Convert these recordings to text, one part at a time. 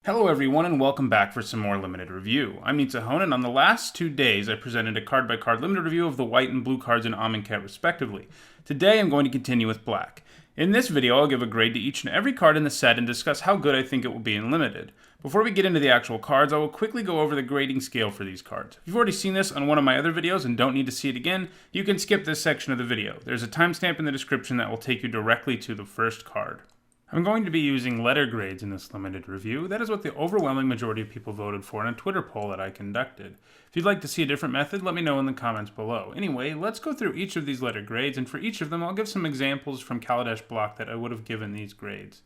Hello everyone and welcome back for some more limited review. I'm Nitsahon, and on the last 2 days I presented a card-by-card limited review of the white and blue cards in Amonkhet respectively. Today I'm going to continue with black. In this video I'll give a grade to each and every card in the set and discuss how good I think it will be in limited. Before we get into the actual cards, I will quickly go over the grading scale for these cards. If you've already seen this on one of my other videos and don't need to see it again, you can skip this section of the video. There's a timestamp in the description that will take you directly to the first card. I'm going to be using letter grades in this limited review. That is what the overwhelming majority of people voted for in a Twitter poll that I conducted. If you'd like to see a different method, let me know in the comments below. Anyway, let's go through each of these letter grades, and for each of them I'll give some examples from Kaladesh block that I would have given these grades.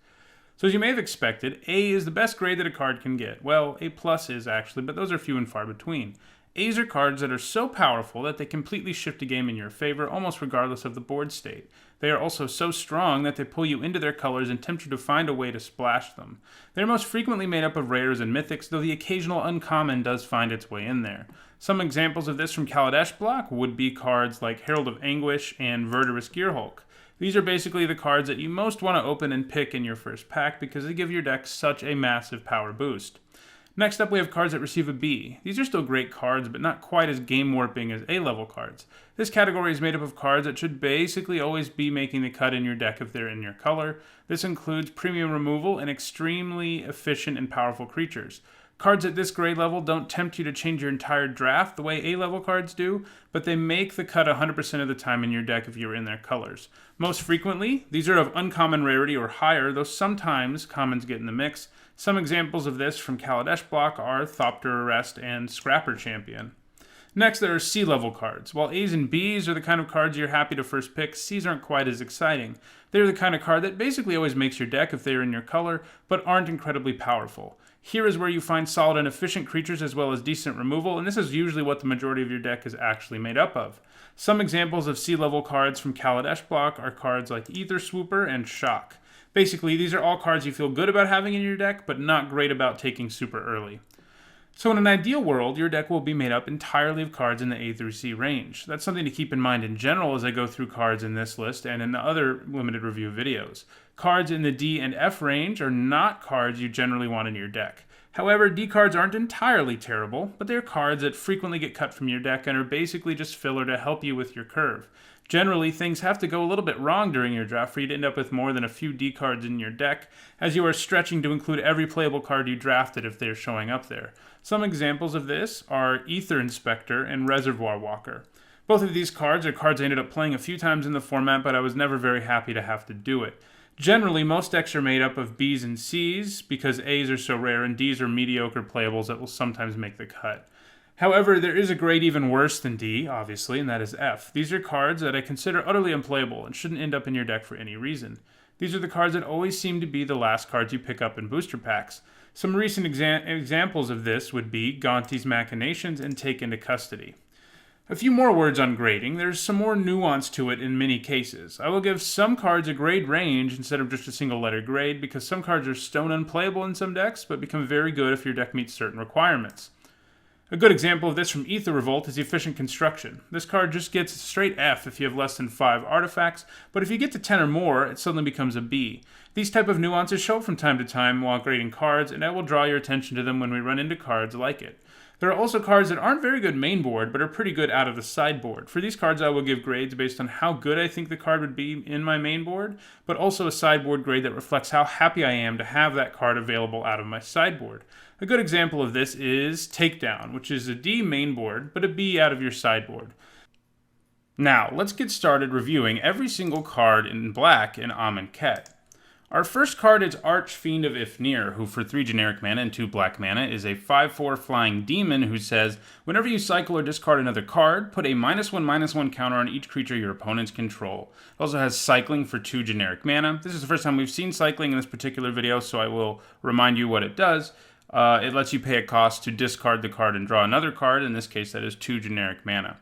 So as you may have expected, A is the best grade that a card can get. Well, A+ is actually, but those are few and far between. A's are cards that are so powerful that they completely shift a game in your favor, almost regardless of the board state. They are also so strong that they pull you into their colors and tempt you to find a way to splash them. They are most frequently made up of rares and mythics, though the occasional uncommon does find its way in there. Some examples of this from Kaladesh block would be cards like Herald of Anguish and Verdurous Gearhulk. These are basically the cards that you most want to open and pick in your first pack because they give your deck such a massive power boost. Next up we have cards that receive a B. These are still great cards, but not quite as game-warping as A-level cards. This category is made up of cards that should basically always be making the cut in your deck if they're in your color. This includes premium removal and extremely efficient and powerful creatures. Cards at this grade level don't tempt you to change your entire draft the way A-level cards do, but they make the cut 100% of the time in your deck if you're in their colors. Most frequently, these are of uncommon rarity or higher, though sometimes commons get in the mix. Some examples of this from Kaladesh block are Thopter Arrest and Scrapper Champion. Next, there are C-level cards. While A's and B's are the kind of cards you're happy to first pick, C's aren't quite as exciting. They're the kind of card that basically always makes your deck if they're in your color, but aren't incredibly powerful. Here is where you find solid and efficient creatures as well as decent removal, and this is usually what the majority of your deck is actually made up of. Some examples of C-level cards from Kaladesh block are cards like Ether Swooper and Shock. Basically, these are all cards you feel good about having in your deck, but not great about taking super early. So in an ideal world, your deck will be made up entirely of cards in the A through C range. That's something to keep in mind in general as I go through cards in this list and in the other limited review videos. Cards in the D and F range are not cards you generally want in your deck. However, D cards aren't entirely terrible, but they're cards that frequently get cut from your deck and are basically just filler to help you with your curve. Generally, things have to go a little bit wrong during your draft for you to end up with more than a few D cards in your deck, as you are stretching to include every playable card you drafted if they're showing up there. Some examples of this are Ether Inspector and Reservoir Walker. Both of these cards are cards I ended up playing a few times in the format, but I was never very happy to have to do it. Generally, most decks are made up of B's and C's because A's are so rare and D's are mediocre playables that will sometimes make the cut. However, there is a grade even worse than D, obviously, and that is F. These are cards that I consider utterly unplayable and shouldn't end up in your deck for any reason. These are the cards that always seem to be the last cards you pick up in booster packs. Some recent examples of this would be Gonti's Machinations and Take Into Custody. A few more words on grading. There's some more nuance to it in many cases. I will give some cards a grade range instead of just a single letter grade because some cards are stone unplayable in some decks but become very good if your deck meets certain requirements. A good example of this from Ether Revolt is Efficient Construction. This card just gets a straight F if you have less than 5 artifacts, but if you get to 10 or more, it suddenly becomes a B. These type of nuances show up from time to time while grading cards, and I will draw your attention to them when we run into cards like it. There are also cards that aren't very good main board, but are pretty good out of the sideboard. For these cards, I will give grades based on how good I think the card would be in my main board, but also a sideboard grade that reflects how happy I am to have that card available out of my sideboard. A good example of this is Takedown, which is a D main board, but a B out of your sideboard. Now, let's get started reviewing every single card in black in Amonkhet. Our first card is Archfiend of IF Near, who for 3 generic mana and 2 black mana is a 5/4 flying demon who says, whenever you cycle or discard another card, put a -1/-1 counter on each creature your opponents control. It also has cycling for 2 generic mana. This is the first time we've seen cycling in this particular video, so I will remind you what it does. It lets you pay a cost to discard the card and draw another card. In this case, that is 2 generic mana.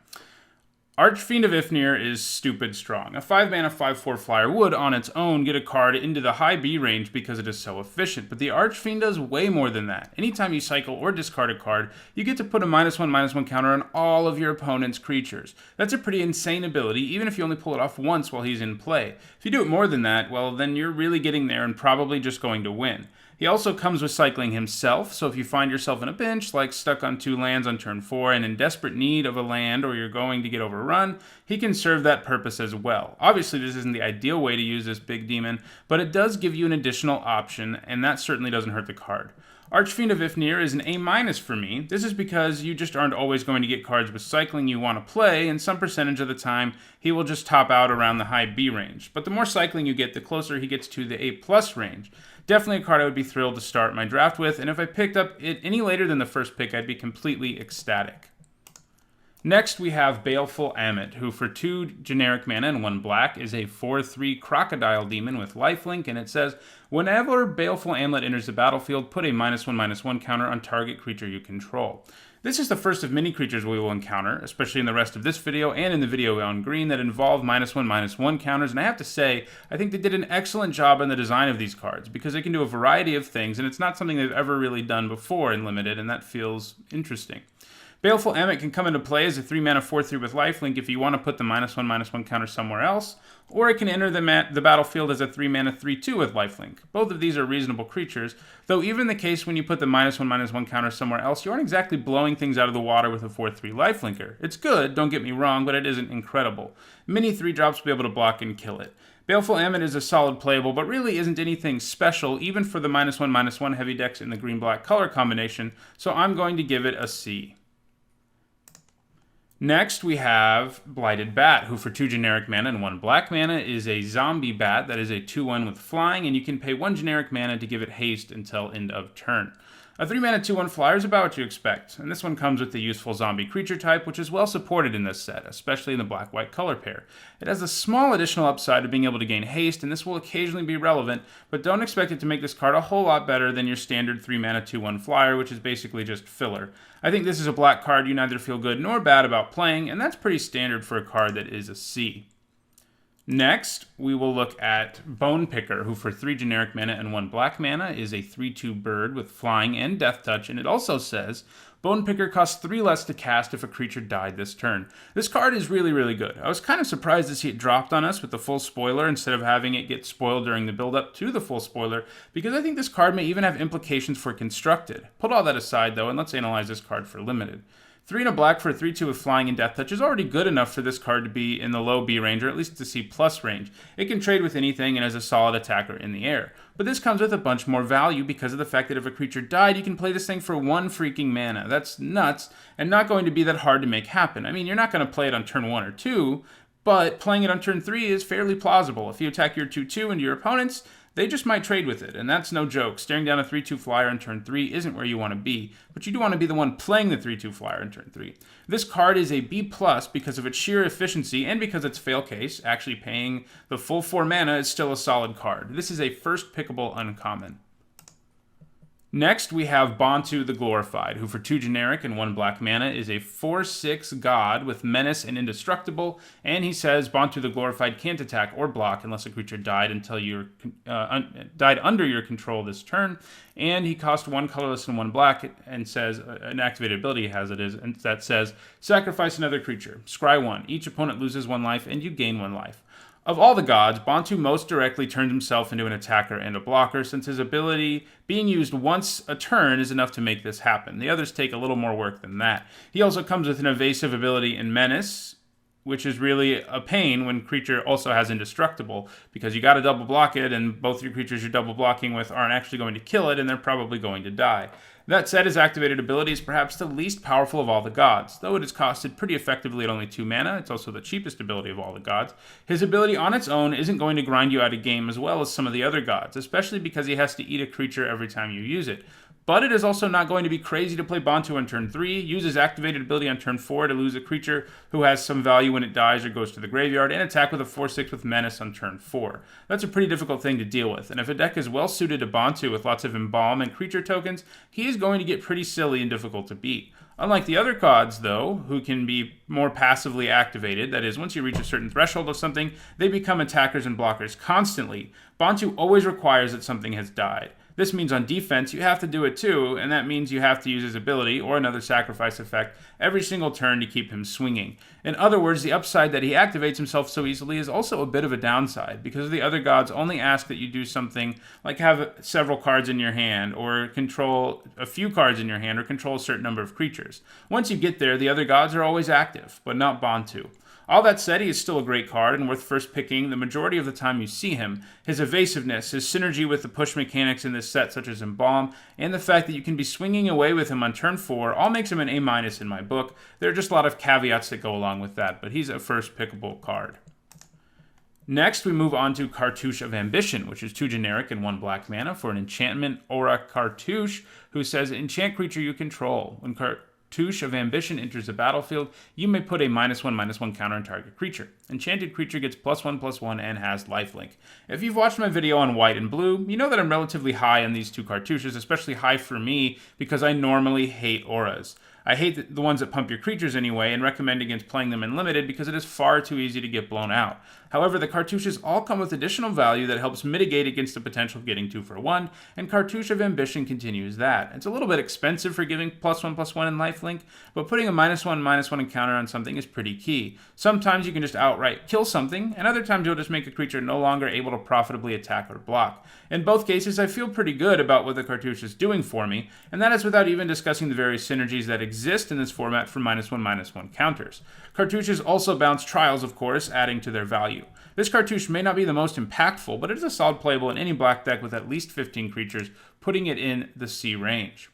Archfiend of IF Near is stupid strong. A 5-mana 5/4 flyer would, on its own, get a card into the high B range because it is so efficient, but the Archfiend does way more than that. Anytime you cycle or discard a card, you get to put a -1/-1 counter on all of your opponent's creatures. That's a pretty insane ability, even if you only pull it off once while he's in play. If you do it more than that, well, then you're really getting there and probably just going to win. He also comes with cycling himself, so if you find yourself in a pinch, like stuck on 2 lands on turn 4 and in desperate need of a land or you're going to get overrun, he can serve that purpose as well. Obviously, this isn't the ideal way to use this big demon, but it does give you an additional option, and that certainly doesn't hurt the card. Archfiend of IF Near is an A- for me. This is because you just aren't always going to get cards with cycling you want to play, and some percentage of the time he will just top out around the high B range. But the more cycling you get, the closer he gets to the A+ range. Definitely a card I would be thrilled to start my draft with, and if I picked up it any later than the first pick, I'd be completely ecstatic. Next, we have Baleful Emmett, who for 2 generic mana and 1 black is a 4/3 crocodile demon with lifelink, and it says, whenever Baleful Emmett enters the battlefield, put a -1/-1 counter on target creature you control. This is the first of many creatures we will encounter, especially in the rest of this video and in the video on green, that involve -1/-1 counters, and I have to say, I think they did an excellent job in the design of these cards, because they can do a variety of things, and it's not something they've ever really done before in Limited, and that feels interesting. Baleful Emmett can come into play as a 3-mana 4/3 with lifelink if you want to put the -1/-1 counter somewhere else, or it can enter the battlefield as a 3-mana 3/2 with lifelink. Both of these are reasonable creatures, though even in the case when you put the -1/-1 counter somewhere else, you aren't exactly blowing things out of the water with a 4/3 lifelinker. It's good, don't get me wrong, but it isn't incredible. Many 3-drops will be able to block and kill it. Baleful Emmett is a solid playable, but really isn't anything special, even for the -1/-1 heavy decks in the green-black color combination, so I'm going to give it a C. Next, we have Blighted Bat, who for 2 generic mana and 1 black mana is a zombie bat that is a 2/1 with flying, and you can pay 1 generic mana to give it haste until end of turn. A 3-mana 2/1 flyer is about what you expect, and this one comes with the useful zombie creature type, which is well supported in this set, especially in the black-white color pair. It has a small additional upside of being able to gain haste, and this will occasionally be relevant, but don't expect it to make this card a whole lot better than your standard 3-mana 2/1 flyer, which is basically just filler. I think this is a black card you neither feel good nor bad about playing, and that's pretty standard for a card that is a C. Next, we will look at Bone Picker, who for 3 generic mana and 1 black mana is a 3/2 bird with flying and death touch, and it also says, Bone Picker costs 3 less to cast if a creature died this turn. This card is really, really good. I was kind of surprised to see it dropped on us with the full spoiler instead of having it get spoiled during the build-up to the full spoiler, because I think this card may even have implications for Constructed. Put all that aside, though, and let's analyze this card for Limited. 3 and a black for a 3/2 with flying and death touch is already good enough for this card to be in the low B range, or at least the C+ range. It can trade with anything and is a solid attacker in the air. But this comes with a bunch more value because of the fact that if a creature died, you can play this thing for 1 freaking mana. That's nuts, and not going to be that hard to make happen. I mean, you're not going to play it on turn 1 or 2, but playing it on turn 3 is fairly plausible. If you attack your 2/2 into your opponents, they just might trade with it, and that's no joke. Staring down a 3/2 flyer on turn 3 isn't where you want to be, but you do want to be the one playing the 3/2 flyer on turn 3. This card is a B+ because of its sheer efficiency and because its fail case, actually paying the full 4 mana, is still a solid card. This is a first pickable uncommon. Next, we have Bontu the Glorified, who for 2 generic and 1 black mana is a 4/6 god with menace and indestructible, and he says Bontu the Glorified can't attack or block unless a creature died died under your control this turn, and he cost 1 colorless and 1 black, and says an activated ability he has that says sacrifice another creature, scry 1, each opponent loses 1 life and you gain 1 life. Of all the gods, Bontu most directly turns himself into an attacker and a blocker, since his ability being used once a turn is enough to make this happen. The others take a little more work than that. He also comes with an evasive ability in Menace, which is really a pain when creature also has indestructible, because you gotta double block it, and both your creatures you're double blocking with aren't actually going to kill it, and they're probably going to die. That said, his activated ability is perhaps the least powerful of all the gods. Though it is costed pretty effectively at only 2 mana, it's also the cheapest ability of all the gods. His ability on its own isn't going to grind you out of game as well as some of the other gods, especially because he has to eat a creature every time you use it. But it is also not going to be crazy to play Bontu on turn 3, use his activated ability on turn 4 to lose a creature who has some value when it dies or goes to the graveyard, and attack with a 4/6 with Menace on turn 4. That's a pretty difficult thing to deal with, and if a deck is well suited to Bontu with lots of Embalm and creature tokens, he is going to get pretty silly and difficult to beat. Unlike the other gods, though, who can be more passively activated, that is, once you reach a certain threshold of something, they become attackers and blockers constantly, Bontu always requires that something has died. This means on defense, you have to do it too, and that means you have to use his ability, or another sacrifice effect, every single turn to keep him swinging. In other words, the upside that he activates himself so easily is also a bit of a downside, because the other gods only ask that you do something like have several cards in your hand, or control a few cards in your hand, or control a certain number of creatures. Once you get there, the other gods are always active, but not bound to. All that said, he is still a great card and worth first picking the majority of the time you see him. His evasiveness, his synergy with the push mechanics in this set such as Embalm, and the fact that you can be swinging away with him on turn 4 all makes him an A- in my book. There are just a lot of caveats that go along with that, but he's a first pickable card. Next, we move on to Cartouche of Ambition, which is 2 generic and 1 black mana for an enchantment aura Cartouche, who says, enchant creature you control. When Cartouche of Ambition enters the battlefield, you may put a -1/-1 counter on target creature. Enchanted creature gets +1/+1 and has lifelink. If you've watched my video on white and blue, you know that I'm relatively high on these 2 cartouches, especially high for me because I normally hate auras. I hate the ones that pump your creatures anyway, and recommend against playing them in limited because it is far too easy to get blown out. However, the cartouches all come with additional value that helps mitigate against the potential of getting 2 for 1, and Cartouche of Ambition continues that. It's a little bit expensive for giving +1/+1 in lifelink, but putting a -1/-1 encounter on something is pretty key. Sometimes you can just outright kill something, and other times you'll just make a creature no longer able to profitably attack or block. In both cases, I feel pretty good about what the cartouche is doing for me, and that is without even discussing the various synergies that exist in this format for -1/-1 counters. Cartouches also bounce trials, of course, adding to their value. This cartouche may not be the most impactful, but it is a solid playable in any black deck with at least 15 creatures, putting it in the C range.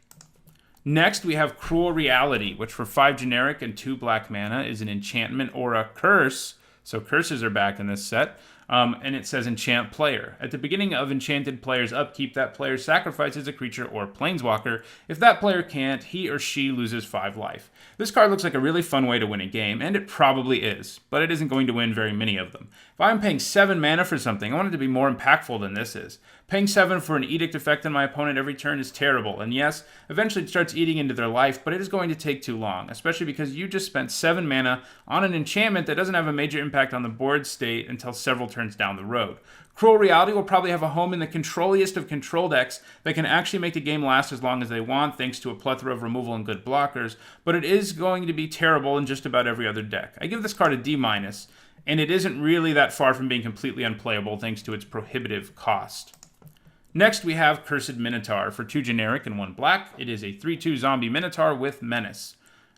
Next, we have Cruel Reality, which for 5 generic and 2 black mana is an enchantment aura curse. So curses are back in this set. And it says enchant player. At the beginning of enchanted player's upkeep, that player sacrifices a creature or planeswalker. If that player can't, he or she loses 5 life. This card looks like a really fun way to win a game, and it probably is, but it isn't going to win very many of them. If I'm paying 7 mana for something, I want it to be more impactful than this is. Paying 7 for an edict effect on my opponent every turn is terrible, and yes, eventually it starts eating into their life, but it is going to take too long, especially because you just spent 7 mana on an enchantment that doesn't have a major impact on the board state until several turns down the road. Cruel Reality will probably have a home in the controlliest of control decks that can actually make the game last as long as they want thanks to a plethora of removal and good blockers, but it is going to be terrible in just about every other deck. I give this card a D-, and it isn't really that far from being completely unplayable thanks to its prohibitive cost. Next, we have Cursed Minotaur. For 2 generic and 1 black, it is a 3/2 zombie Minotaur with Menace.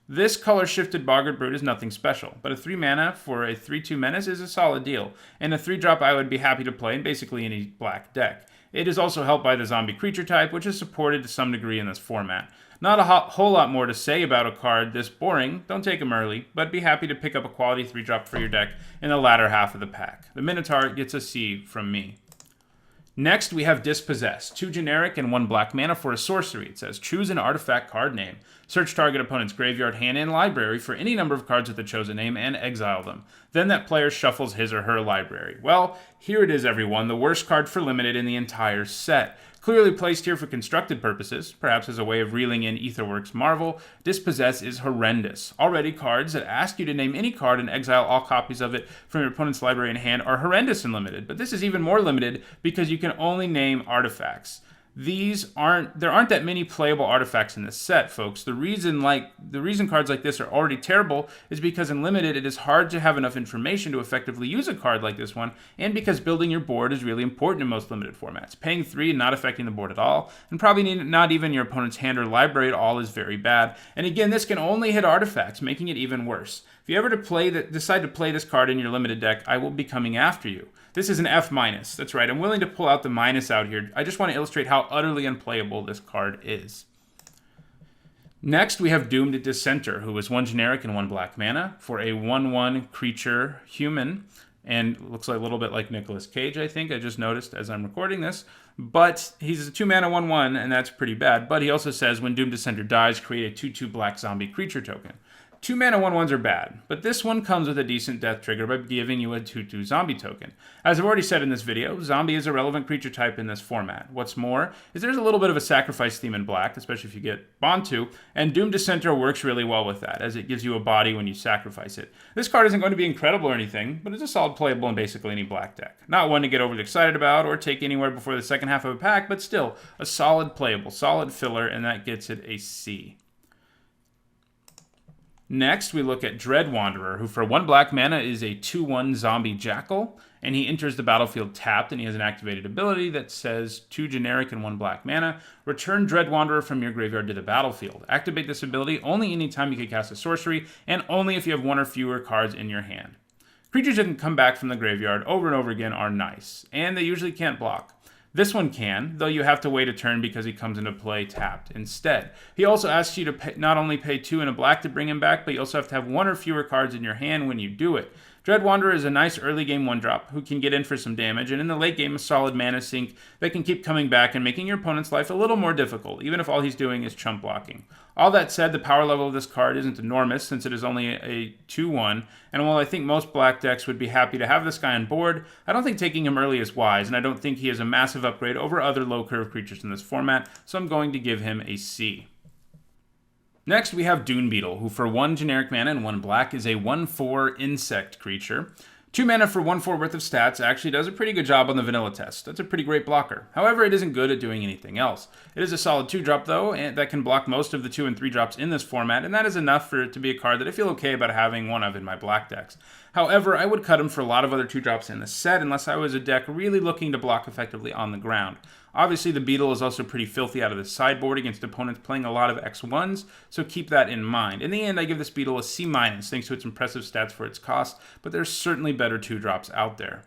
This color-shifted Boggart Brute is nothing special, but a 3 mana for a 3/2 Menace is a solid deal, and a 3-drop I would be happy to play in basically any black deck. It is also helped by the zombie creature type, which is supported to some degree in this format. Not a whole lot more to say about a card this boring, don't take them early, but be happy to pick up a quality 3-drop for your deck in the latter half of the pack. The Minotaur gets a C from me. Next, we have Dispossessed. 2 generic and 1 black mana for a sorcery. It says, choose an artifact card name. Search target opponent's graveyard, hand, and library for any number of cards with the chosen name and exile them. Then that player shuffles his or her library. Well, here it is, everyone. The worst card for limited in the entire set. Clearly placed here for constructed purposes, perhaps as a way of reeling in Aetherworks Marvel, Dispossess is horrendous. Already, cards that ask you to name any card and exile all copies of it from your opponent's library in hand are horrendous and limited, but this is even more limited because you can only name artifacts. There aren't that many playable artifacts in this set, folks. The reason cards like this are already terrible is because in limited it is hard to have enough information to effectively use a card like this one, and because building your board is really important in most limited formats. Paying 3 and not affecting the board at all, and probably not even your opponent's hand or library at all, is very bad. And again, this can only hit artifacts, making it even worse. If you ever decide to play this card in your limited deck, I will be coming after you. This is an F-. That's right, I'm willing to pull out the minus out here. I just want to illustrate how utterly unplayable this card is. Next, we have Doomed Dissenter, who is 1 generic and 1 black mana for a 1/1 creature human, and looks like a little bit like Nicolas Cage, I think. I just noticed as I'm recording this. But he's a 2 mana 1/1, and that's pretty bad. But he also says, when Doomed Dissenter dies, create a 2/2 black zombie creature token. 2 mana 1/1s are bad, but this one comes with a decent death trigger by giving you a 2/2 zombie token. As I've already said in this video, zombie is a relevant creature type in this format. What's more, is there's a little bit of a sacrifice theme in black, especially if you get Bond to, and Doom Dissenter works really well with that, as it gives you a body when you sacrifice it. This card isn't going to be incredible or anything, but it's a solid playable in basically any black deck. Not one to get overly excited about or take anywhere before the second half of a pack, but still, a solid playable, solid filler, and that gets it a C. Next, we look at Dread Wanderer, who for 1 black mana is a 2/1 zombie jackal, and he enters the battlefield tapped, and he has an activated ability that says 2 generic and 1 black mana, return Dread Wanderer from your graveyard to the battlefield. Activate this ability only anytime you can cast a sorcery, and only if you have 1 or fewer cards in your hand. Creatures that can come back from the graveyard over and over again are nice, and they usually can't block. This one can, though you have to wait a turn because he comes into play tapped instead. He also asks you to not only pay 2 and a black to bring him back, but you also have to have 1 or fewer cards in your hand when you do it. Dread Wanderer is a nice early game 1-drop who can get in for some damage, and in the late game a solid mana sink that can keep coming back and making your opponent's life a little more difficult, even if all he's doing is chump blocking. All that said, the power level of this card isn't enormous since it is only a 2/1, and while I think most black decks would be happy to have this guy on board, I don't think taking him early is wise, and I don't think he is a massive upgrade over other low-curve creatures in this format, so I'm going to give him a C. Next, we have Dune Beetle, who for 1 generic mana and 1 black is a 1/4 insect creature. 2 mana for 1/4 worth of stats actually does a pretty good job on the vanilla test. That's a pretty great blocker. However, it isn't good at doing anything else. It is a solid 2-drop though, and that can block most of the 2 and 3 drops in this format, and that is enough for it to be a card that I feel okay about having one of in my black decks. However, I would cut him for a lot of other 2-drops in the set unless I was a deck really looking to block effectively on the ground. Obviously, the Beetle is also pretty filthy out of the sideboard against opponents playing a lot of X1s, so keep that in mind. In the end, I give this Beetle a C- thanks to its impressive stats for its cost, but there's certainly better 2-drops out there.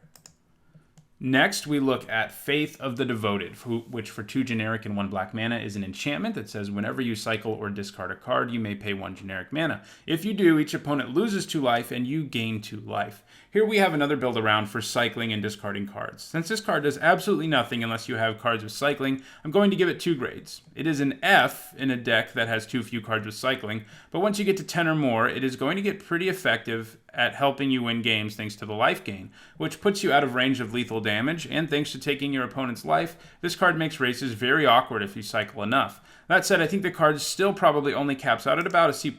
Next, we look at Faith of the Devoted, which for 2 generic and 1 black mana is an enchantment that says whenever you cycle or discard a card, you may pay 1 generic mana. If you do, each opponent loses 2 life and you gain 2 life. Here we have another build around for cycling and discarding cards. Since this card does absolutely nothing unless you have cards with cycling, I'm going to give it 2 grades. It is an F in a deck that has too few cards with cycling, but once you get to 10 or more, it is going to get pretty effective at helping you win games thanks to the life gain, which puts you out of range of lethal damage, and thanks to taking your opponent's life, this card makes races very awkward if you cycle enough. That said, I think the card still probably only caps out at about a C+.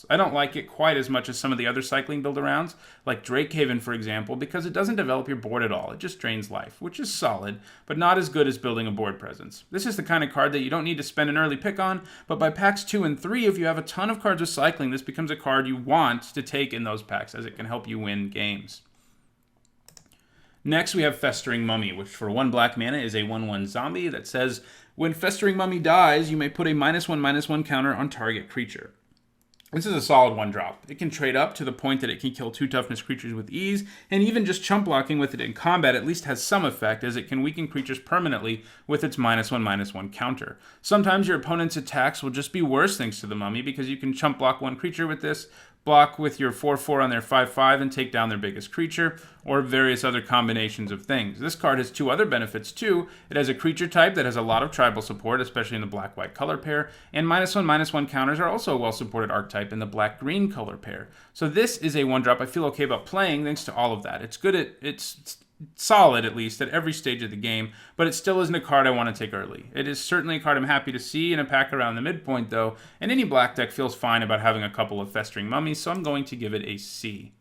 I don't like it quite as much as some of the other cycling build-arounds, like Drakehaven for example, because it doesn't develop your board at all, it just drains life, which is solid, but not as good as building a board presence. This is the kind of card that you don't need to spend an early pick on, but by packs 2 and 3, if you have a ton of cards with cycling, this becomes a card you want to take in those packs, as it can help you win games. Next, we have Festering Mummy, which for 1 black mana is a 1/1 zombie that says, when Festering Mummy dies, you may put a -1/-1 counter on target creature. This is a solid 1-drop. It can trade up to the point that it can kill 2 toughness creatures with ease, and even just chump blocking with it in combat at least has some effect, as it can weaken creatures permanently with its -1/-1 counter. Sometimes your opponent's attacks will just be worse thanks to the Mummy, because you can chump block 1 creature with this, block with your 4/4 on their 5/5 and take down their biggest creature, or various other combinations of things. This card has 2 other benefits too. It has a creature type that has a lot of tribal support, especially in the black-white color pair, and -1/-1 counters are also a well-supported archetype in the black-green color pair. So this is a 1-drop I feel okay about playing thanks to all of that. It's good at, it's solid at least at every stage of the game, but it still isn't a card I want to take early. It is certainly a card I'm happy to see in a pack around the midpoint though, and any black deck feels fine about having a couple of Festering Mummies, so I'm going to give it a C.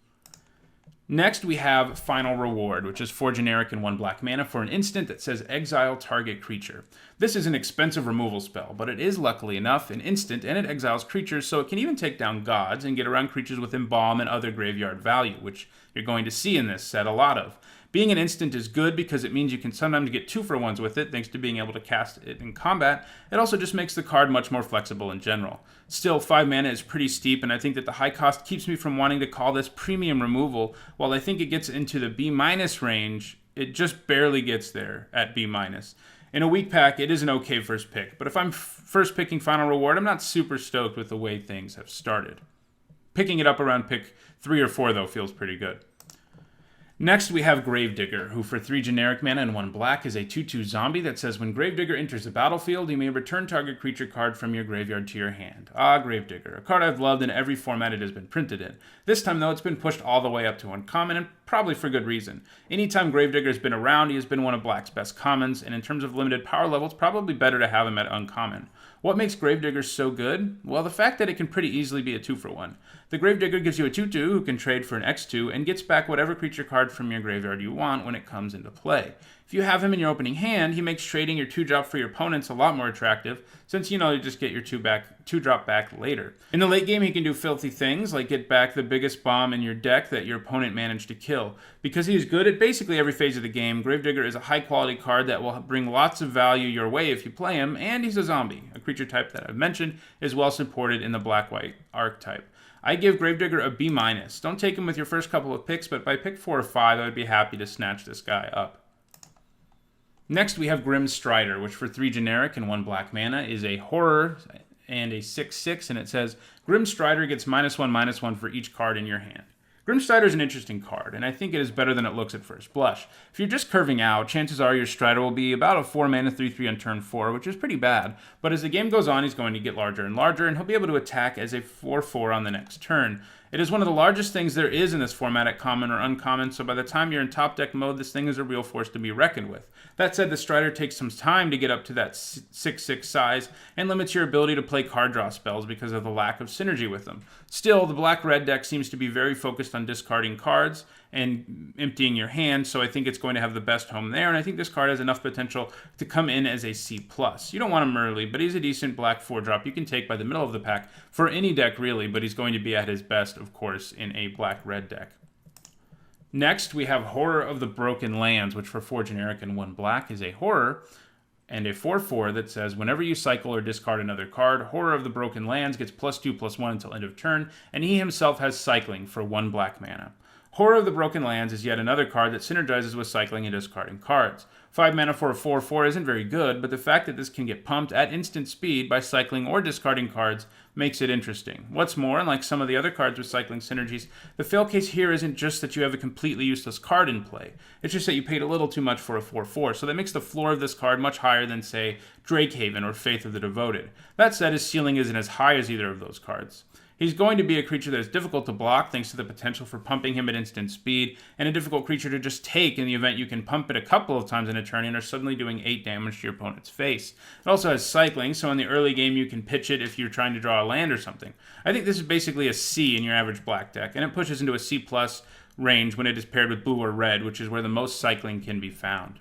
Next, we have Final Reward, which is 4 generic and 1 black mana for an instant that says exile target creature. This is an expensive removal spell, but it is luckily enough an instant, and it exiles creatures, so it can even take down gods and get around creatures with Embalm and other graveyard value, which you're going to see in this set a lot of. Being an instant is good because it means you can sometimes get 2-for-1s with it, thanks to being able to cast it in combat. It also just makes the card much more flexible in general. Still, 5 mana is pretty steep, and I think that the high cost keeps me from wanting to call this premium removal. While I think it gets into the B- range, it just barely gets there at B-. In a weak pack, it is an okay first pick, but if I'm first picking Final Reward, I'm not super stoked with the way things have started. Picking it up around pick 3 or 4, though, feels pretty good. Next, we have Gravedigger, who for 3 generic mana and 1 black is a 2/2 zombie that says when Gravedigger enters the battlefield, you may return target creature card from your graveyard to your hand. Ah, Gravedigger, a card I've loved in every format it has been printed in. This time, though, it's been pushed all the way up to uncommon, and probably for good reason. Anytime Gravedigger has been around, he has been one of black's best commons, and in terms of limited power levels, probably better to have him at uncommon. What makes Gravedigger so good? Well, the fact that it can pretty easily be a 2-for-1. The Gravedigger gives you a 2/2 who can trade for an X2 and gets back whatever creature card from your graveyard you want when it comes into play. If you have him in your opening hand, he makes trading your 2-drop for your opponents a lot more attractive, since you just get your 2-drop back later. In the late game, he can do filthy things, like get back the biggest bomb in your deck that your opponent managed to kill. Because he is good at basically every phase of the game, Gravedigger is a high-quality card that will bring lots of value your way if you play him, and he's a zombie, a creature type that I've mentioned is well supported in the black-white archetype. I give Gravedigger a B-. Don't take him with your first couple of picks, but by pick 4 or 5, I would be happy to snatch this guy up. Next, we have Grimm Strider, which for 3 generic and 1 black mana is a horror and a 6/6, and it says, Grimm Strider gets -1/-1 for each card in your hand. Grimm Strider is an interesting card, and I think it is better than it looks at first blush. If you're just curving out, chances are your Strider will be about a 4-mana 3/3 on turn 4, which is pretty bad, but as the game goes on, he's going to get larger and larger, and he'll be able to attack as a 4/4 on the next turn. It is one of the largest things there is in this format at common or uncommon, so by the time you're in top deck mode, this thing is a real force to be reckoned with. That said, the Strider takes some time to get up to that 6/6 size and limits your ability to play card draw spells because of the lack of synergy with them. Still, the black-red deck seems to be very focused on discarding cards and emptying your hand, so I think it's going to have the best home there, and I think this card has enough potential to come in as a C+. You don't want him early, but he's a decent black 4-drop you can take by the middle of the pack for any deck really, but he's going to be at his best, of course, in a black-red deck. Next, we have Horror of the Broken Lands, which for 4 generic and 1 black is a horror and a 4/4 that says whenever you cycle or discard another card, Horror of the Broken Lands gets +2/+1 until end of turn, and he himself has cycling for 1 black mana. Horror of the Broken Lands is yet another card that synergizes with cycling and discarding cards. 5 mana for a 4/4 isn't very good, but the fact that this can get pumped at instant speed by cycling or discarding cards makes it interesting. What's more, unlike some of the other cards with cycling synergies, the fail case here isn't just that you have a completely useless card in play. It's just that you paid a little too much for a 4/4, so that makes the floor of this card much higher than, say, Drakehaven or Faith of the Devoted. That said, his ceiling isn't as high as either of those cards. He's going to be a creature that is difficult to block thanks to the potential for pumping him at instant speed, and a difficult creature to just take in the event you can pump it a couple of times in a turn and are suddenly doing 8 damage to your opponent's face. It also has cycling, so in the early game you can pitch it if you're trying to draw a land or something. I think this is basically a C in your average black deck, and it pushes into a C+ range when it is paired with blue or red, which is where the most cycling can be found.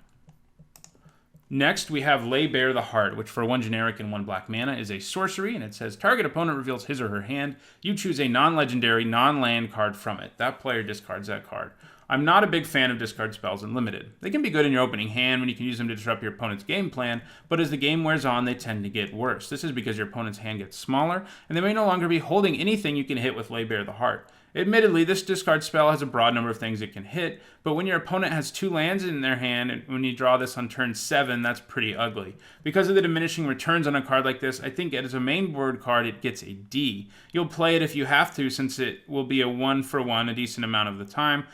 Next, we have Lay Bare the Heart, which for 1 generic and 1 black mana is a sorcery, and it says target opponent reveals his or her hand. You choose a non-legendary, non-land card from it. That player discards that card. I'm not a big fan of discard spells in Limited. They can be good in your opening hand when you can use them to disrupt your opponent's game plan, but as the game wears on, they tend to get worse. This is because your opponent's hand gets smaller, and they may no longer be holding anything you can hit with Lay Bare the Heart. Admittedly, this discard spell has a broad number of things it can hit, but when your opponent has 2 lands in their hand, and when you draw this on turn 7, that's pretty ugly. Because of the diminishing returns on a card like this, I think as a main board card, it gets a D. You'll play it if you have to, since it will be a 1-for-1 a decent amount of the time,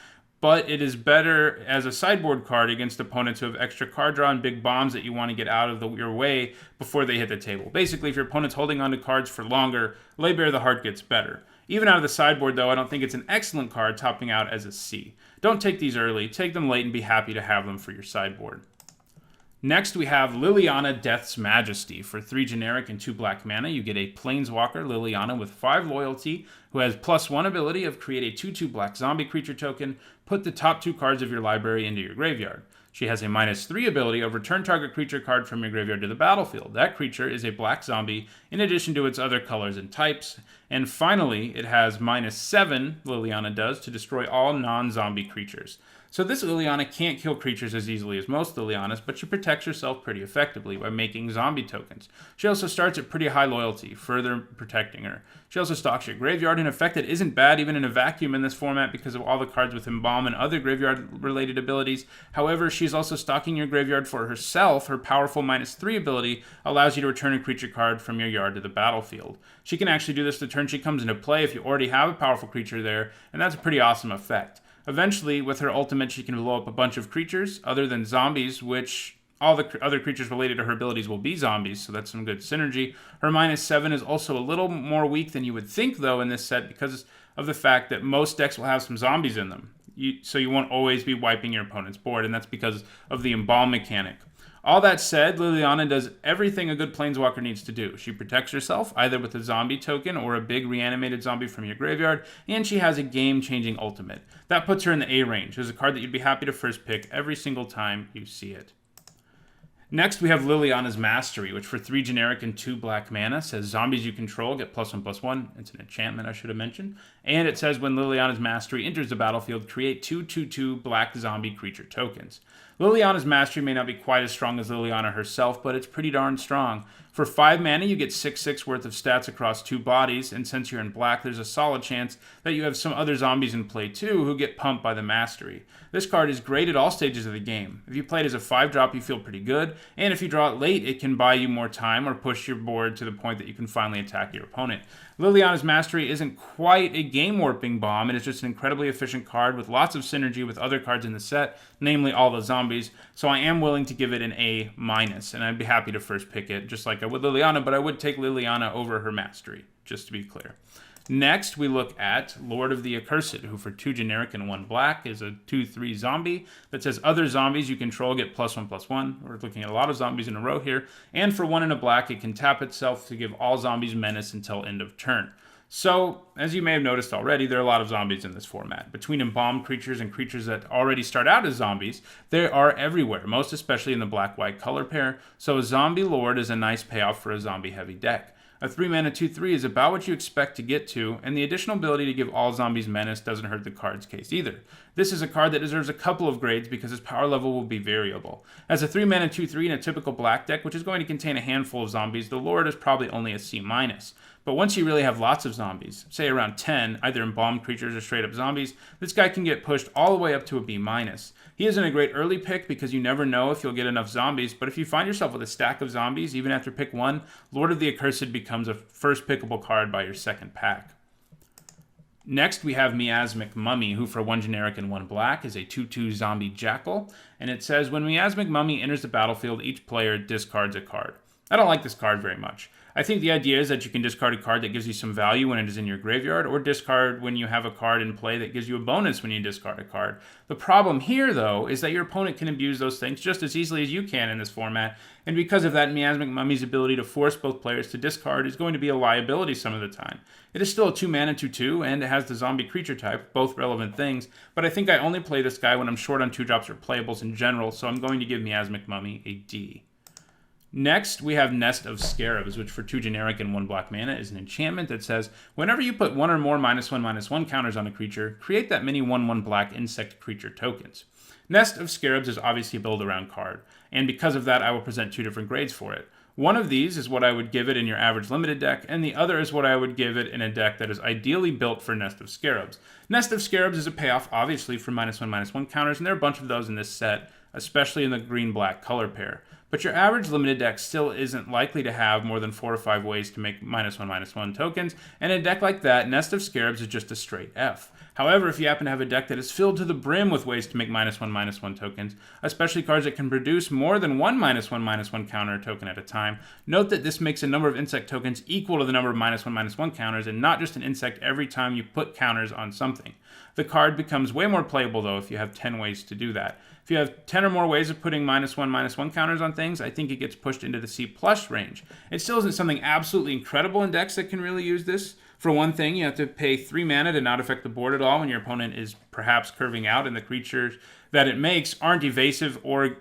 but it is better as a sideboard card against opponents who have extra card draw and big bombs that you want to get out of your way before they hit the table. Basically, if your opponent's holding onto cards for longer, Lay Bare the Heart gets better. Even out of the sideboard, though, I don't think it's an excellent card, topping out as a C. Don't take these early, take them late and be happy to have them for your sideboard. Next, we have Liliana Death's Majesty. For 3 generic and 2 black mana, you get a Planeswalker Liliana with 5 loyalty, who has +1 ability of create a 2/2 black zombie creature token, put the top 2 cards of your library into your graveyard. She has a -3 ability of return target creature card from your graveyard to the battlefield. That creature is a black zombie in addition to its other colors and types. And finally, it has -7, Liliana does, to destroy all non-zombie creatures. So this Liliana can't kill creatures as easily as most Lilianas, but she protects herself pretty effectively by making zombie tokens. She also starts at pretty high loyalty, further protecting her. She also stocks your graveyard, an effect that isn't bad even in a vacuum in this format because of all the cards with Embalm and other graveyard-related abilities. However, she's also stocking your graveyard for herself. Her powerful -3 ability allows you to return a creature card from your yard to the battlefield. She can actually do this the turn she comes into play if you already have a powerful creature there, and that's a pretty awesome effect. Eventually, with her ultimate, she can blow up a bunch of creatures, other than zombies, which all the other creatures related to her abilities will be zombies, so that's some good synergy. Her -7 is also a little more weak than you would think, though, in this set because of the fact that most decks will have some zombies in them. So you won't always be wiping your opponent's board, and that's because of the embalm mechanic. All that said, Liliana does everything a good planeswalker needs to do. She protects herself, either with a zombie token or a big reanimated zombie from your graveyard, and she has a game-changing ultimate. That puts her in the A range. It's a card that you'd be happy to first pick every single time you see it. Next, we have Lilianas Mastery, which for 3 generic and 2 black mana says zombies you control get +1/+1. It's an enchantment, I should have mentioned. And it says when Lilianas Mastery enters the battlefield, create 2/2/2 black zombie creature tokens. Liliana's Mastery may not be quite as strong as Liliana herself, but it's pretty darn strong. For 5 mana, you get 6/6 worth of stats across 2 bodies, and since you're in black, there's a solid chance that you have some other zombies in play too who get pumped by the Mastery. This card is great at all stages of the game. If you play it as a 5-drop, you feel pretty good, and if you draw it late, it can buy you more time or push your board to the point that you can finally attack your opponent. Liliana's Mastery isn't quite a game-warping bomb, it is just an incredibly efficient card with lots of synergy with other cards in the set, namely all the zombies, so I am willing to give it an A-, and I'd be happy to first pick it, just like I would Liliana, but I would take Liliana over her Mastery, just to be clear. Next, we look at Lord of the Accursed, who for 2 generic and 1 black is a 2/3 zombie that says other zombies you control get +1/+1. We're looking at a lot of zombies in a row here. And for 1 and a black, it can tap itself to give all zombies menace until end of turn. So, as you may have noticed already, there are a lot of zombies in this format. Between embalmed creatures and creatures that already start out as zombies, they are everywhere, most especially in the black-white color pair. So a zombie lord is a nice payoff for a zombie-heavy deck. A 3-mana 2/3 is about what you expect to get to, and the additional ability to give all zombies menace doesn't hurt the card's case either. This is a card that deserves a couple of grades because its power level will be variable. As a 3-mana 2/3 in a typical black deck, which is going to contain a handful of zombies, the Lord is probably only a C-. But once you really have lots of zombies, say around 10, either embalmed creatures or straight-up zombies, this guy can get pushed all the way up to a B-. He isn't a great early pick because you never know if you'll get enough zombies, but if you find yourself with a stack of zombies, even after pick 1, Lord of the Accursed becomes a first pickable card by your second pack. Next, we have Asmik Mummy, who for 1 generic and 1 black is a 2/2 zombie jackal, and it says when Asmik Mummy enters the battlefield, each player discards a card. I don't like this card very much. I think the idea is that you can discard a card that gives you some value when it is in your graveyard, or discard when you have a card in play that gives you a bonus when you discard a card. The problem here, though, is that your opponent can abuse those things just as easily as you can in this format, and because of that, Asmik Mummy's ability to force both players to discard is going to be a liability some of the time. It is still a 2-mana 2/2, and it has the zombie creature type, both relevant things, but I think I only play this guy when I'm short on 2-drops or playables in general, so I'm going to give Asmik Mummy a D. Next, we have Nest of Scarabs, which for 2 generic and 1 black mana is an enchantment that says, whenever you put 1 or more -1/-1 counters on a creature, create that many 1/1 black insect creature tokens. Nest of Scarabs is obviously a build-around card, and because of that, I will present 2 different grades for it. One of these is what I would give it in your average limited deck, and the other is what I would give it in a deck that is ideally built for Nest of Scarabs. Nest of Scarabs is a payoff, obviously, for -1/-1 counters, and there are a bunch of those in this set, especially in the green-black color pair. But your average limited deck still isn't likely to have more than 4 or 5 ways to make -1/-1 tokens, and in a deck like that, Nest of Scarabs is just a straight F. However, if you happen to have a deck that is filled to the brim with ways to make -1/-1 tokens, especially cards that can produce more than 1 -1/-1 counter token at a time, note that this makes a number of insect tokens equal to the number of -1/-1 counters, and not just an insect every time you put counters on something. The card becomes way more playable, though, if you have 10 ways to do that. If you have 10 or more ways of putting -1/-1 counters on things, I think it gets pushed into the C+ range. It still isn't something absolutely incredible in decks that can really use this. For one thing, you have to pay 3 mana to not affect the board at all when your opponent is perhaps curving out and the creatures that it makes aren't evasive or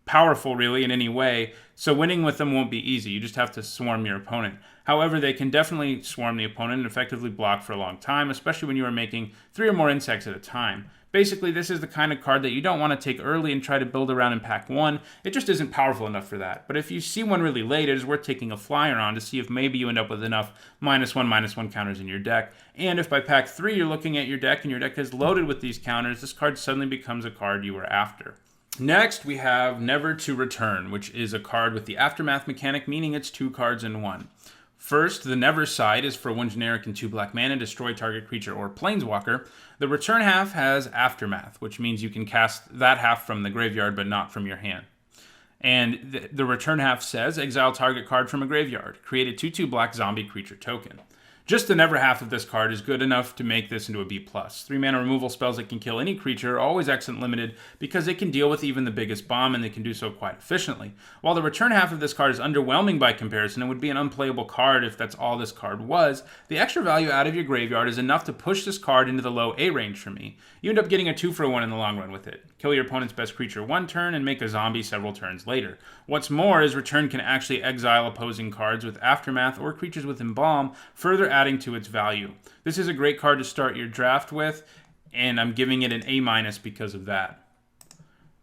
powerful really in any way, so winning with them won't be easy. You just have to swarm your opponent. However, they can definitely swarm the opponent and effectively block for a long time, especially when you are making 3 or more insects at a time. Basically, this is the kind of card that you don't want to take early and try to build around in pack 1. It just isn't powerful enough for that. But if you see one really late, it is worth taking a flyer on to see if maybe you end up with enough -1/-1 counters in your deck. And if by pack 3 you're looking at your deck and your deck is loaded with these counters, this card suddenly becomes a card you were after. Next, we have Never to Return, which is a card with the Aftermath mechanic, meaning it's 2 cards in 1. First, the Never side is for 1 generic and 2 black mana, destroy target creature or planeswalker. The return half has Aftermath, which means you can cast that half from the graveyard but not from your hand. And the return half says, exile target card from a graveyard. Create a 2/2 black zombie creature token. Just the Never half of this card is good enough to make this into a B+. 3 mana removal spells that can kill any creature are always excellent limited because they can deal with even the biggest bomb and they can do so quite efficiently. While the return half of this card is underwhelming by comparison and would be an unplayable card if that's all this card was, the extra value out of your graveyard is enough to push this card into the low A range for me. You end up getting a 2-for-1 in the long run with it. Kill your opponent's best creature one turn and make a zombie several turns later. What's more is return can actually exile opposing cards with Aftermath or creatures with Embalm, further adding to its value. This is a great card to start your draft with, and I'm giving it an A- because of that.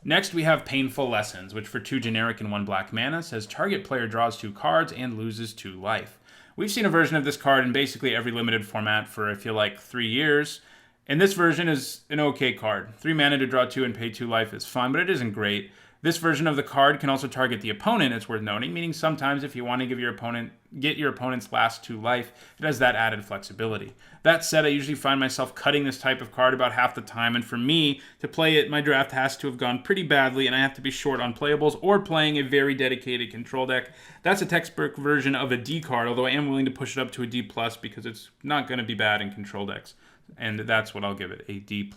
Next, we have Painful Lessons, which for 2 generic and 1 black mana says target player draws 2 cards and loses 2 life. We've seen a version of this card in basically every limited format for, I feel like, 3 years. And this version is an okay card. 3 mana to draw 2 and pay 2 life is fun, but it isn't great. This version of the card can also target the opponent, it's worth noting, meaning sometimes if you want to get your opponent's last 2 life, it has that added flexibility. That said, I usually find myself cutting this type of card about half the time, and for me, to play it, my draft has to have gone pretty badly, and I have to be short on playables or playing a very dedicated control deck. That's a textbook version of a D card, although I am willing to push it up to a D+, because it's not going to be bad in control decks, and that's what I'll give it, a D+.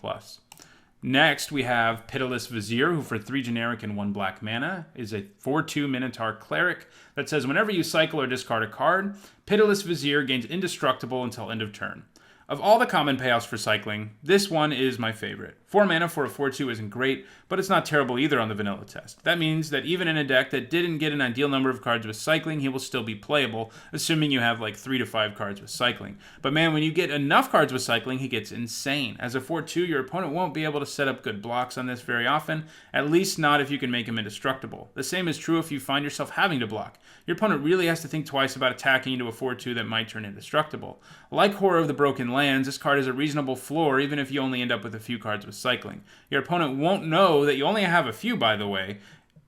Next, we have Pitiless Vizier, who for 3 generic and 1 black mana is a 4/2 Minotaur cleric that says whenever you cycle or discard a card, Pitiless Vizier gains indestructible until end of turn. Of all the common payoffs for cycling, this one is my favorite. 4 mana for a 4/2 isn't great, but it's not terrible either on the vanilla test. That means that even in a deck that didn't get an ideal number of cards with cycling, he will still be playable, assuming you have like 3 to 5 cards with cycling. But man, when you get enough cards with cycling, he gets insane. As a 4/2, your opponent won't be able to set up good blocks on this very often, at least not if you can make him indestructible. The same is true if you find yourself having to block. Your opponent really has to think twice about attacking into a 4/2 that might turn indestructible. Like Horror of the Broken Lands, this card is a reasonable floor even if you only end up with a few cards with cycling. Your opponent won't know that you only have a few, by the way,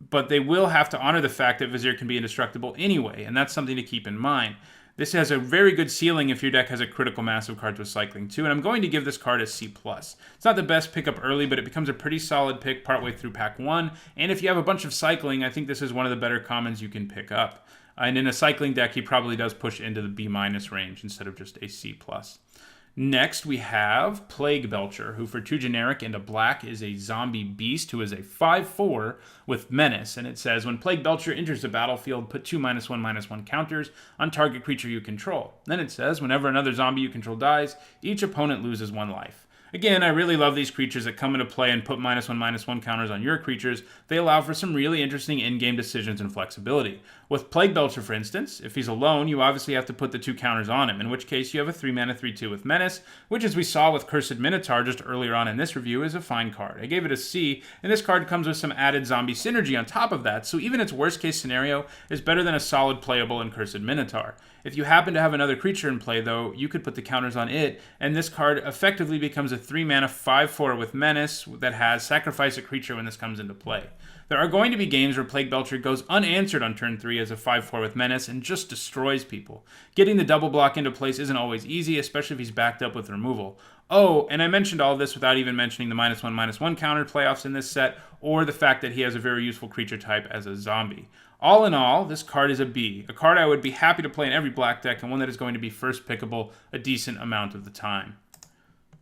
but they will have to honor the fact that Vizier can be indestructible anyway, and that's something to keep in mind. This has a very good ceiling if your deck has a critical mass of cards with cycling too, and I'm going to give this card a C+. It's not the best pickup early, but it becomes a pretty solid pick partway through pack 1, and if you have a bunch of cycling, I think this is one of the better commons you can pick up. And in a cycling deck, he probably does push into the B- range instead of just a C+. Next, we have Plague Belcher, who for 2 generic and a black is a zombie beast who is a 5/4 with Menace. And it says, when Plague Belcher enters the battlefield, put 2 -1/-1 counters on target creature you control. Then it says, whenever another zombie you control dies, each opponent loses 1 life. Again, I really love these creatures that come into play and put -1/-1 counters on your creatures. They allow for some really interesting in-game decisions and flexibility. With Plague Belcher, for instance, if he's alone, you obviously have to put the 2 counters on him, in which case you have a 3 mana 3/2 with Menace, which as we saw with Cursed Minotaur just earlier on in this review is a fine card. I gave it a C, and this card comes with some added zombie synergy on top of that, so even its worst case scenario is better than a solid playable in Cursed Minotaur. If you happen to have another creature in play, though, you could put the counters on it, and this card effectively becomes a 3 mana 5/4 with Menace that has sacrifice a creature when this comes into play. There are going to be games where Plague Belcher goes unanswered on turn 3 as a 5/4 with Menace and just destroys people. Getting the double block into place isn't always easy, especially if he's backed up with removal. Oh, and I mentioned all of this without even mentioning the -1/-1 counter playoffs in this set, or the fact that he has a very useful creature type as a zombie. All in all, this card is a B, a card I would be happy to play in every black deck, and one that is going to be first pickable a decent amount of the time.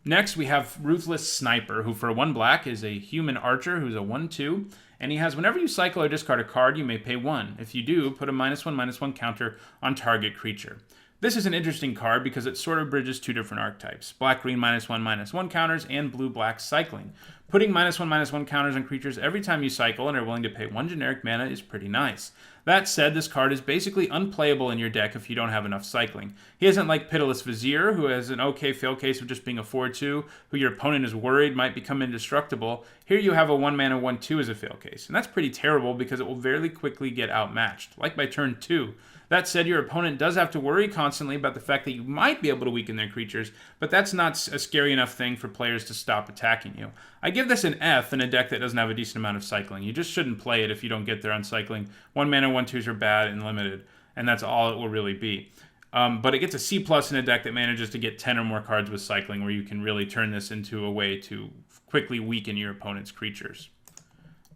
Next, we have Ruthless Sniper, who for 1 black is a human archer who's a 1/2, and he has whenever you cycle or discard a card, you may pay 1. If you do, put a -1/-1 counter on target creature. This is an interesting card because it sort of bridges 2 different archetypes, black-green -1/-1 counters and blue-black cycling. Putting -1/-1 counters on creatures every time you cycle and are willing to pay 1 generic mana is pretty nice. That said, this card is basically unplayable in your deck if you don't have enough cycling. He isn't like Pitiless Vizier, who has an okay fail case of just being a 4/2, who your opponent is worried might become indestructible. Here you have a 1 mana 1/2 as a fail case, and that's pretty terrible because it will very quickly get outmatched, like by turn 2. That said, your opponent does have to worry constantly about the fact that you might be able to weaken their creatures, but that's not a scary enough thing for players to stop attacking you. I give this an F in a deck that doesn't have a decent amount of cycling. You just shouldn't play it if you don't get there on cycling. 1 mana 1/2s are bad and limited, and that's all it will really be. But it gets a C plus in a deck that manages to get 10 or more cards with cycling, where you can really turn this into a way to quickly weaken your opponent's creatures.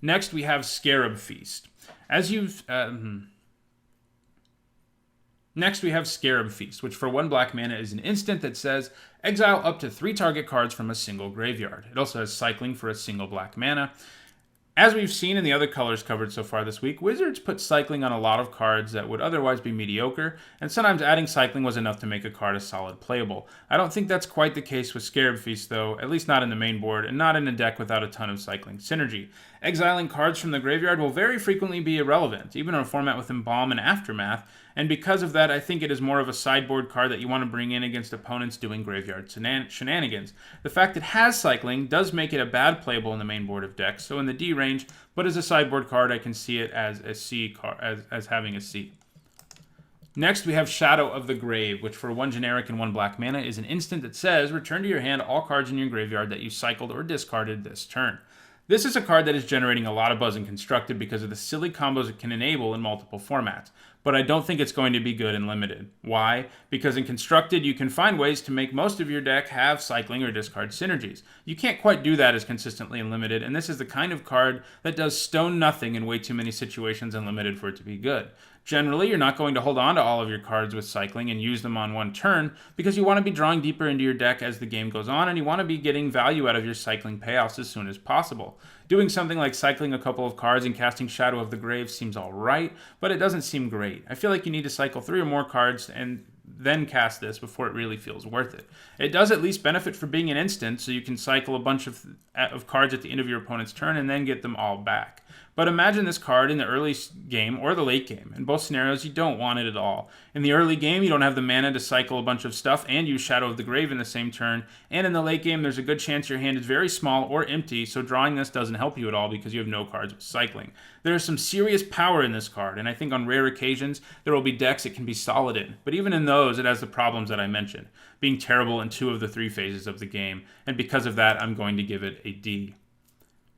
Next, we have Scarab Feast. Next, we have Scarab Feast, which for 1 black mana is an instant that says, exile up to 3 target cards from a single graveyard. It also has cycling for a single black mana. As we've seen in the other colors covered so far this week, Wizards put cycling on a lot of cards that would otherwise be mediocre, and sometimes adding cycling was enough to make a card a solid playable. I don't think that's quite the case with Scarab Feast though, at least not in the main board, and not in a deck without a ton of cycling synergy. Exiling cards from the graveyard will very frequently be irrelevant, even in a format with Embalm and Aftermath, and because of that, I think it is more of a sideboard card that you want to bring in against opponents doing graveyard shenanigans. The fact it has cycling does make it a bad playable in the main board of decks, so in the D range, but as a sideboard card, I can see it as a C card, as having a C. Next, we have Shadow of the Grave, which for 1 generic and 1 black mana is an instant that says, return to your hand all cards in your graveyard that you cycled or discarded this turn. This is a card that is generating a lot of buzz in Constructed because of the silly combos it can enable in multiple formats, but I don't think it's going to be good in Limited. Why? Because in Constructed, you can find ways to make most of your deck have cycling or discard synergies. You can't quite do that as consistently in Limited, and this is the kind of card that does stone nothing in way too many situations in Limited for it to be good. Generally, you're not going to hold on to all of your cards with cycling and use them on one turn because you want to be drawing deeper into your deck as the game goes on and you want to be getting value out of your cycling payoffs as soon as possible. Doing something like cycling a couple of cards and casting Shadow of the Grave seems alright, but it doesn't seem great. I feel like you need to cycle 3 or more cards and then cast this before it really feels worth it. It does at least benefit for being an instant, so you can cycle a bunch of cards at the end of your opponent's turn and then get them all back. But imagine this card in the early game or the late game. In both scenarios, you don't want it at all. In the early game, you don't have the mana to cycle a bunch of stuff and use Shadow of the Grave in the same turn. And in the late game, there's a good chance your hand is very small or empty, so drawing this doesn't help you at all because you have no cards with cycling. There is some serious power in this card, and I think on rare occasions, there will be decks it can be solid in. But even in those, it has the problems that I mentioned, being terrible in 2 of the 3 phases of the game. And because of that, I'm going to give it a D.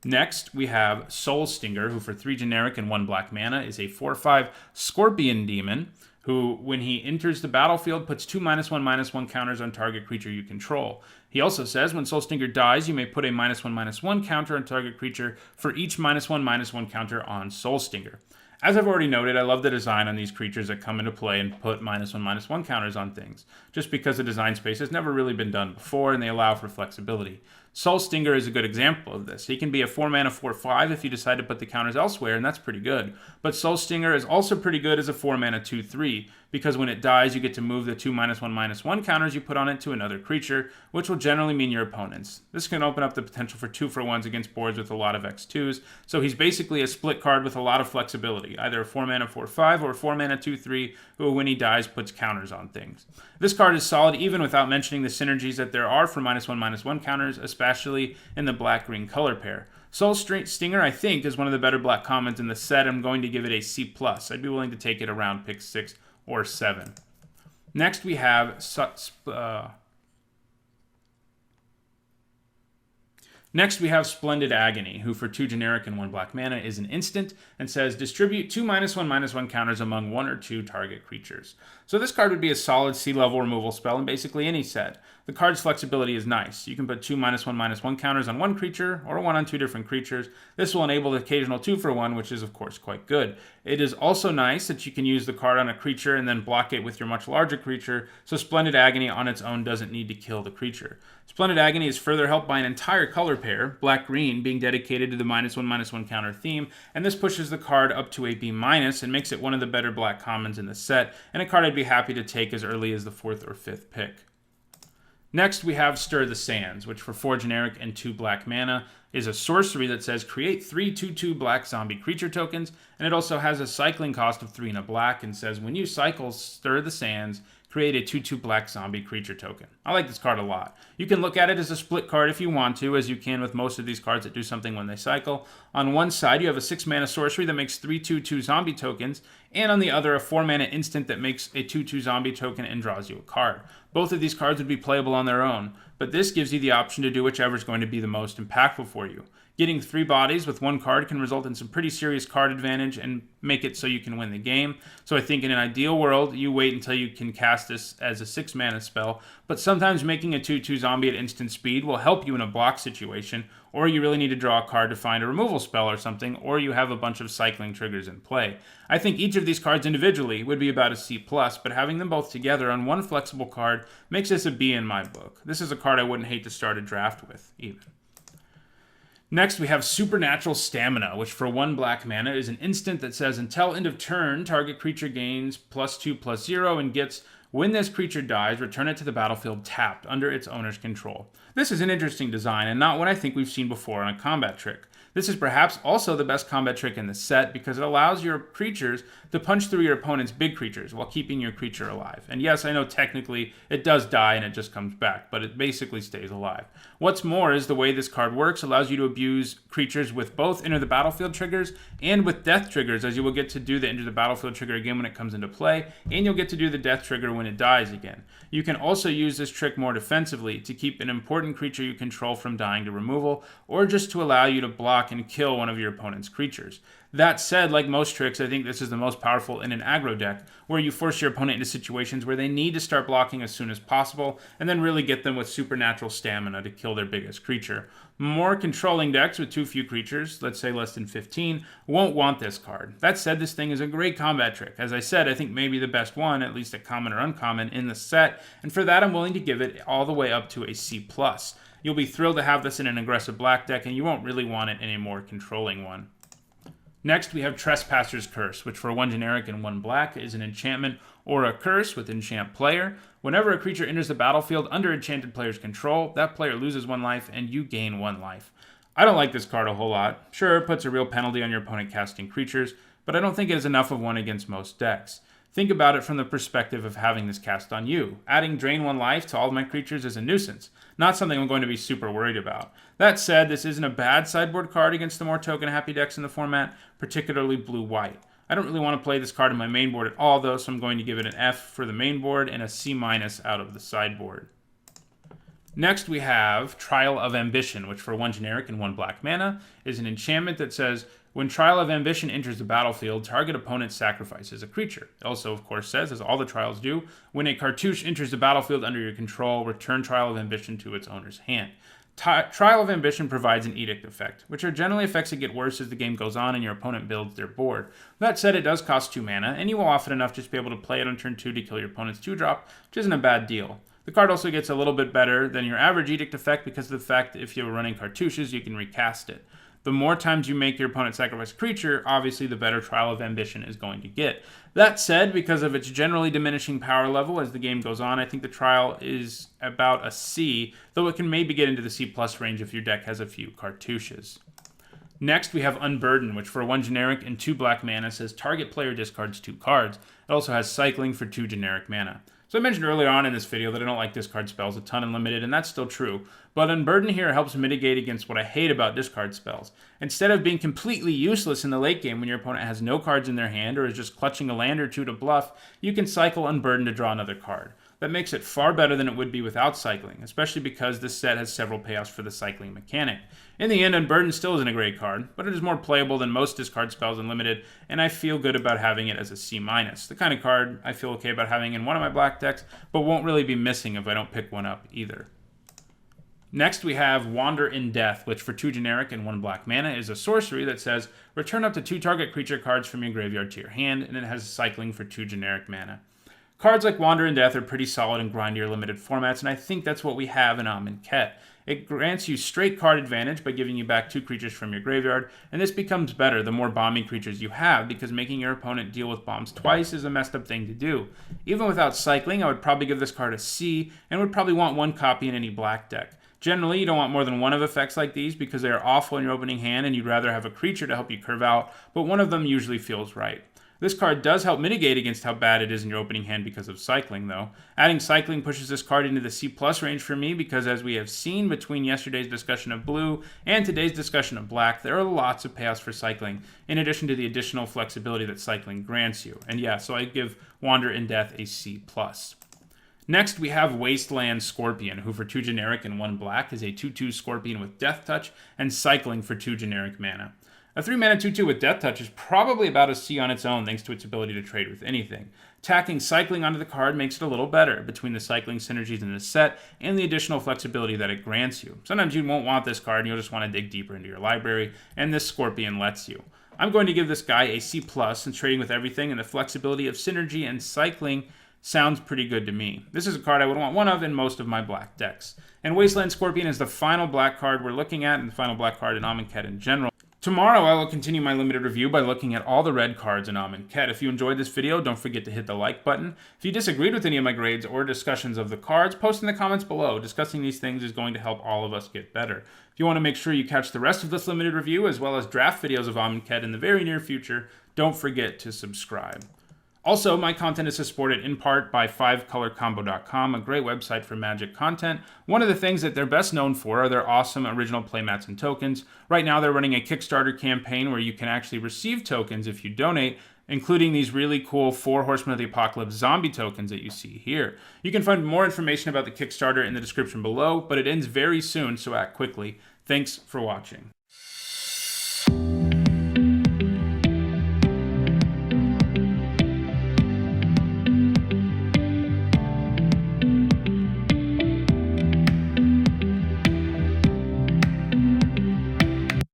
Next, we have Soul Stinger, who for 3 generic and 1 black mana is a 4/5 Scorpion Demon, who, when he enters the battlefield, puts 2 -1/-1 counters on target creature you control. He also says, when Soul Stinger dies, you may put a -1/-1 counter on target creature for each -1/-1 counter on Soul Stinger. As I've already noted, I love the design on these creatures that come into play and put -1/-1 counters on things, just because the design space has never really been done before and they allow for flexibility. Soul Stinger is a good example of this. He can be a 4-mana 4/5 if you decide to put the counters elsewhere, and that's pretty good. But Soul Stinger is also pretty good as a 4-mana 2/3, because when it dies, you get to move the 2 -1/-1 counters you put on it to another creature, which will generally mean your opponents. This can open up the potential for 2-for-1s against boards with a lot of X2s, so he's basically a split card with a lot of flexibility, either a 4-mana 4/5 or a 4-mana 2/3, who when he dies puts counters on things. This card is solid even without mentioning the synergies that there are for -1/-1 counters, especially in the black-green color pair. Soul Stinger, I think, is one of the better black commons in the set. I'm going to give it a C+. I'd be willing to take it around pick 6 or 7. Next, we have Splendid Agony, who for 2 generic and 1 black mana is an instant and says distribute 2 -1/-1 counters among 1 or 2 target creatures. So this card would be a solid C-level removal spell in basically any set. The card's flexibility is nice. You can put 2 -1/-1 counters on one creature or 1 on 2 different creatures. This will enable the occasional 2-for-1, which is of course quite good. It is also nice that you can use the card on a creature and then block it with your much larger creature, so Splendid Agony on its own doesn't need to kill the creature. Splendid Agony is further helped by an entire color pair, black-green, being dedicated to the -1/-1 counter theme, and this pushes the card up to a B- and makes it one of the better black commons in the set, and a card I'd be happy to take as early as the 4th or 5th pick. Next, we have Stir the Sands, which for 4 generic and 2 black mana is a sorcery that says create 3 2/2 black zombie creature tokens, and it also has a cycling cost of 3 and a black, and says when you cycle Stir the Sands, create a 2/2 black zombie creature token. I like this card a lot. You can look at it as a split card if you want to, as you can with most of these cards that do something when they cycle. On one side, you have a 6-mana sorcery that makes 3 2/2 zombie tokens, and on the other, a 4-mana instant that makes a 2/2 zombie token and draws you a card. Both of these cards would be playable on their own, but this gives you the option to do whichever is going to be the most impactful for you. Getting 3 bodies with 1 card can result in some pretty serious card advantage and make it so you can win the game. So I think in an ideal world, you wait until you can cast this as a 6-mana spell, but sometimes making a 2/2 zombie at instant speed will help you in a block situation, or you really need to draw a card to find a removal spell or something, or you have a bunch of cycling triggers in play. I think each of these cards individually would be about a C+, but having them both together on one flexible card makes this a B in my book. This is a card I wouldn't hate to start a draft with, even. Next, we have Supernatural Stamina, which for 1 black mana is an instant that says, until end of turn, target creature gains +2/+0 and gets, when this creature dies, return it to the battlefield tapped, under its owner's control. This is an interesting design, and not one I think we've seen before on a combat trick. This is perhaps also the best combat trick in the set because it allows your creatures to punch through your opponent's big creatures while keeping your creature alive. And yes, I know technically it does die and it just comes back, but it basically stays alive. What's more is the way this card works allows you to abuse creatures with both enter the battlefield triggers and with death triggers, as you will get to do the enter the battlefield trigger again when it comes into play, and you'll get to do the death trigger when it dies again. You can also use this trick more defensively to keep an important creature you control from dying to removal, or just to allow you to block and kill one of your opponent's creatures. That said, like most tricks, I think this is the most powerful in an aggro deck, where you force your opponent into situations where they need to start blocking as soon as possible, and then really get them with supernatural stamina to kill their biggest creature. More controlling decks with too few creatures, let's say less than 15, won't want this card. That said, this thing is a great combat trick. As I said, I think maybe the best one, at least a common or uncommon, in the set, and for that I'm willing to give it all the way up to a C+. You'll be thrilled to have this in an aggressive black deck, and you won't really want it in a more controlling one. Next, we have Trespassers Curse, which for 1 generic and 1 black is an enchantment or a curse with enchant player. Whenever a creature enters the battlefield under enchanted player's control, that player loses 1 life and you gain 1 life. I don't like this card a whole lot. Sure, it puts a real penalty on your opponent casting creatures, but I don't think it is enough of one against most decks. Think about it from the perspective of having this cast on you. Adding drain 1 life to all of my creatures is a nuisance, not something I'm going to be super worried about. That said, this isn't a bad sideboard card against the more token-happy decks in the format, particularly blue-white. I don't really want to play this card in my main board at all, though, so I'm going to give it an F for the main board and a C- out of the sideboard. Next, we have Trial of Ambition, which for 1 generic and 1 black mana is an enchantment that says, when Trial of Ambition enters the battlefield, target opponent sacrifices a creature. It also, of course, says, as all the trials do, when a cartouche enters the battlefield under your control, return Trial of Ambition to its owner's hand. Trial of Ambition provides an edict effect, which are generally effects that get worse as the game goes on and your opponent builds their board. That said, it does cost 2 mana, and you will often enough just be able to play it on turn 2 to kill your opponent's 2-drop, which isn't a bad deal. The card also gets a little bit better than your average edict effect because of the fact that if you're running cartouches, you can recast it. The more times you make your opponent sacrifice a creature, obviously the better Trial of Ambition is going to get. That said, because of its generally diminishing power level as the game goes on, I think the Trial is about a C, though it can maybe get into the C+ range if your deck has a few cartouches. Next, we have Unburden, which for 1 generic and 2 black mana says target player discards 2 cards. It also has cycling for 2 generic mana. So I mentioned earlier on in this video that I don't like discard spells a ton in Limited, and that's still true. But Unburden here helps mitigate against what I hate about discard spells. Instead of being completely useless in the late game when your opponent has no cards in their hand or is just clutching a land or 2 to bluff, you can cycle Unburden to draw another card. That makes it far better than it would be without cycling, especially because this set has several payoffs for the cycling mechanic. In the end, Unburden still isn't a great card, but it is more playable than most discard spells in Limited, and I feel good about having it as a C-. The kind of card I feel okay about having in one of my black decks, but won't really be missing if I don't pick one up either. Next, we have Wanderin Death, which for 2 generic and 1 black mana is a sorcery that says, return up to 2 target creature cards from your graveyard to your hand, and it has cycling for 2 generic mana. Cards like Wanderin Death are pretty solid in grindier Limited formats, and I think that's what we have in Amonkhet. It grants you straight card advantage by giving you back 2 creatures from your graveyard, and this becomes better the more bombing creatures you have, because making your opponent deal with bombs twice is a messed up thing to do. Even without cycling, I would probably give this card a C, and would probably want 1 copy in any black deck. Generally, you don't want more than 1 of effects like these because they are awful in your opening hand and you'd rather have a creature to help you curve out, but one of them usually feels right. This card does help mitigate against how bad it is in your opening hand because of cycling, though. Adding cycling pushes this card into the C+ range for me because, as we have seen between yesterday's discussion of blue and today's discussion of black, there are lots of payoffs for cycling, in addition to the additional flexibility that cycling grants you. And yeah, so I give Wanderin Death a C+. Next, we have Wasteland Scorpion, who for 2 generic and 1 black is a 2/2 Scorpion with Death Touch and cycling for 2 generic mana. A 3-mana 2/2 with Death Touch is probably about a C on its own thanks to its ability to trade with anything. Tacking cycling onto the card makes it a little better between the cycling synergies in the set and the additional flexibility that it grants you. Sometimes you won't want this card and you'll just want to dig deeper into your library, and this Scorpion lets you. I'm going to give this guy a C+, and trading with everything and the flexibility of synergy and cycling sounds pretty good to me. This is a card I would want one of in most of my black decks. And Wasteland Scorpion is the final black card we're looking at, and the final black card in Amonkhet in general. Tomorrow I will continue my limited review by looking at all the red cards in Amonkhet. If you enjoyed this video, don't forget to hit the like button. If you disagreed with any of my grades or discussions of the cards, post in the comments below. Discussing these things is going to help all of us get better. If you want to make sure you catch the rest of this limited review, as well as draft videos of Amonkhet in the very near future, don't forget to subscribe. Also, my content is supported in part by 5colorcombo.com, a great website for Magic content. One of the things that they're best known for are their awesome original playmats and tokens. Right now, they're running a Kickstarter campaign where you can actually receive tokens if you donate, including these really cool 4 Horsemen of the Apocalypse zombie tokens that you see here. You can find more information about the Kickstarter in the description below, but it ends very soon, so act quickly. Thanks for watching.